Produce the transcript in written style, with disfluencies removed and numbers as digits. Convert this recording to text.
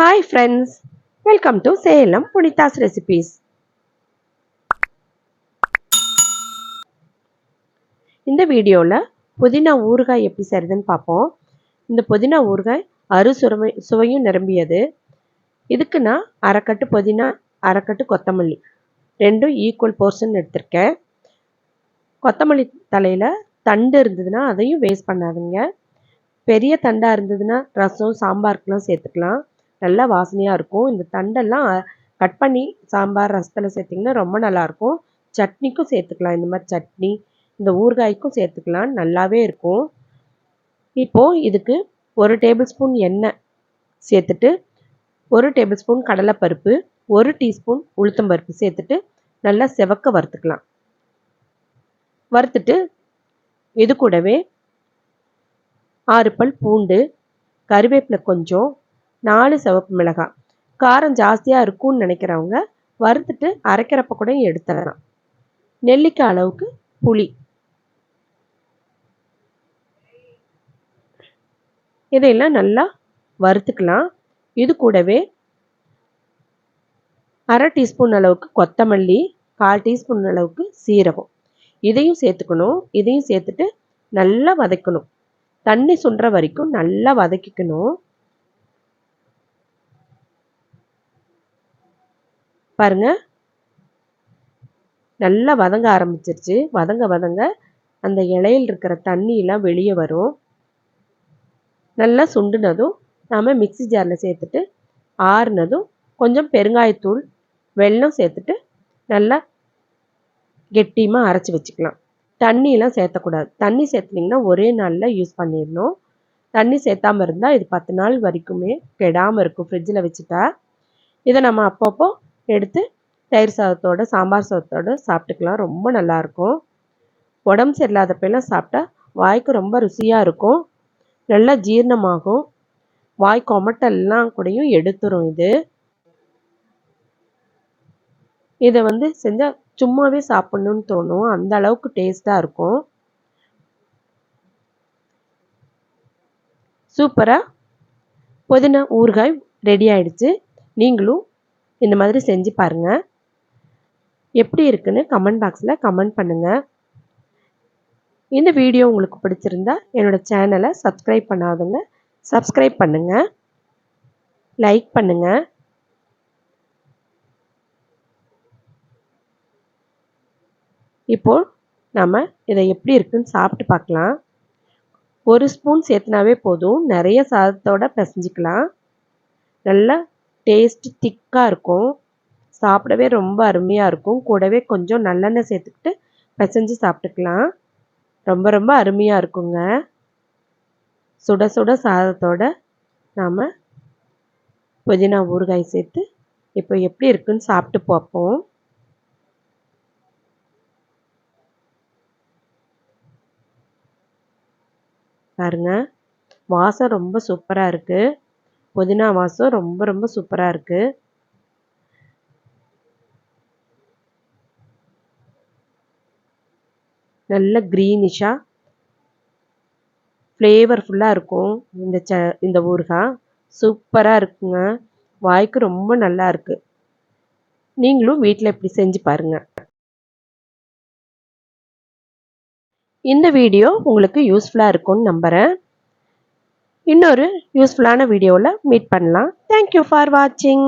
Hi friends, welcome to Salem புனிதாஸ் recipes. இந்த வீடியோவில் புதினா ஊறுகாய் எப்படி செய்கிறதுன்னு பார்ப்போம். இந்த புதினா ஊறுகாய் சுவையும் நிரம்பியது. இதுக்கு நான் அரைக்கட்டு புதினா, அரைக்கட்டு கொத்தமல்லி ரெண்டும் ஈக்குவல் போர்ஷன் எடுத்திருக்கேன். கொத்தமல்லி தலையில் தண்டு இருந்ததுன்னா அதையும் வேஸ்ட் பண்ணாதுங்க. பெரிய தண்டாக இருந்ததுன்னா ரசம் சாம்பாருக்கெலாம் சேர்த்துக்கலாம், நல்லா வாசனையாக இருக்கும். இந்த தண்டெல்லாம் கட் பண்ணி சாம்பார் ரசத்தில் சேர்த்திங்கன்னா ரொம்ப நல்லாயிருக்கும். சட்னிக்கும் சேர்த்துக்கலாம், இந்த மாதிரி சட்னி இந்த ஊறுகாய்க்கும் சேர்த்துக்கலாம், நல்லாவே இருக்கும். இப்போது இதுக்கு 1 டேபிள் ஸ்பூன் எண்ணெய் சேர்த்துட்டு 1 டேபிள் ஸ்பூன் கடலைப்பருப்பு, 1 டீஸ்பூன் உளுத்தம்பருப்பு சேர்த்துட்டு நல்லா செவக்க வறுத்துக்கலாம். வறுத்துட்டு இது கூடவே 6 பல் பூண்டு, கருவேப்பிலை கொஞ்சம், 4 சிவப்பு மிளகாய். காரம் ஜாஸ்தியாக இருக்கும்னு நினைக்கிறவங்க வறுத்துட்டு அரைக்கிறப்ப கூட எடுத்துடலாம். நெல்லிக்காய் அளவுக்கு புளி. இதையெல்லாம் நல்லா வறுத்துக்கலாம். இது கூடவே 1/2 டீஸ்பூன் அளவுக்கு கொத்தமல்லி, 1/4 டீஸ்பூன் அளவுக்கு சீரகம் இதையும் சேர்த்துக்கணும். இதையும் சேர்த்துட்டு நல்லா வதக்கணும். தண்ணி சுண்டுற வரைக்கும் நல்லா வதக்கிக்கணும். பாருங்க, நல்லா வதங்க ஆரம்பிச்சிருச்சு. வதங்க அந்த இலையில் இருக்கிற தண்ணியெல்லாம் வெளியே வரும். நல்லா சுண்டுனதும் நாம் மிக்ஸி ஜாரில் சேர்த்துட்டு ஆறுனதும் கொஞ்சம் பெருங்காயத்தூள், வெல்லம் சேர்த்துட்டு நல்லா கெட்டியமாக அரைச்சி வச்சுக்கலாம். தண்ணியெலாம் சேர்த்தக்கூடாது. தண்ணி சேர்த்துனிங்கன்னா ஒரே நாளில் யூஸ் பண்ணிடணும். தண்ணி சேர்த்தாமல் இருந்தால் இது 10 நாள் வரைக்குமே கெடாமல் இருக்கும் ஃப்ரிட்ஜில் வச்சுட்டா. இதை நம்ம அப்பப்போ எடுத்து தயிர் சாதத்தோடு, சாம்பார் சாதத்தோடு சாப்பிட்டுக்கலாம், ரொம்ப நல்லாயிருக்கும். உடம்பு சரியில்லாதப்பெல்லாம் சாப்பிட்டா வாய்க்கு ரொம்ப ருசியாக இருக்கும், நல்லா ஜீரணமாகும், வாய் கொமட்டெல்லாம் கூடயும் எடுத்துரும். இதை செஞ்சால் சும்மாவே சாப்பிட்ணுன்னு தோணும், அந்த அளவுக்கு டேஸ்ட்டாக இருக்கும். சூப்பராக புதினா ஊறுகாய் ரெடி ஆயிடுச்சு. நீங்களும் இந்த மாதிரி செஞ்சு பாருங்கள். எப்படி இருக்குன்னு கமெண்ட் பாக்ஸில் கமெண்ட் பண்ணுங்கள். இந்த வீடியோ உங்களுக்கு பிடிச்சிருந்தா என்னோடய சேனலை சப்ஸ்கிரைப் பண்ணாதவங்க சப்ஸ்கிரைப் பண்ணுங்கள், லைக் பண்ணுங்கள். இப்போது நம்ம இதை எப்படி இருக்குன்னு சாப்பிட்டு பார்க்கலாம். 1 ஸ்பூன் சேர்த்துனாவே போதும், நிறைய சாதத்தோடு பிசைஞ்சிக்கலாம். நல்லா டேஸ்ட் திக்காக இருக்கும், சாப்பிடவே ரொம்ப அருமையாக இருக்கும். கூடவே கொஞ்சம் நல்லெண்ணெய் சேர்த்துக்கிட்டு பிசைஞ்சு சாப்பிட்டுக்கலாம், ரொம்ப ரொம்ப அருமையாக இருக்குங்க. சுட சுட சாதத்தோடு நாம் புதினா ஊறுகாய் சேர்த்து இப்போ எப்படி இருக்குன்னு சாப்பிட்டு பார்ப்போம். பாருங்க, வாசம் ரொம்ப சூப்பராக இருக்குது. புதினா வாசம் ரொம்ப ரொம்ப சூப்பராக இருக்குது. நல்ல க்ரீனிஷாக ஃப்ளேவர்ஃபுல்லாக இருக்கும். இந்த ஊறுகாய் சூப்பராக இருக்குங்க, வாய்க்கு ரொம்ப நல்லா இருக்குது. நீங்களும் வீட்டில் இப்படி செஞ்சு பாருங்கள். இந்த வீடியோ உங்களுக்கு யூஸ்ஃபுல்லாக இருக்கும்னு நம்புகிறேன். இன்னொரு யூஸ்ஃபுல்லான வீடியோவில் மீட் பண்ணலாம். தேங்க்யூ ஃபார் வாட்சிங்.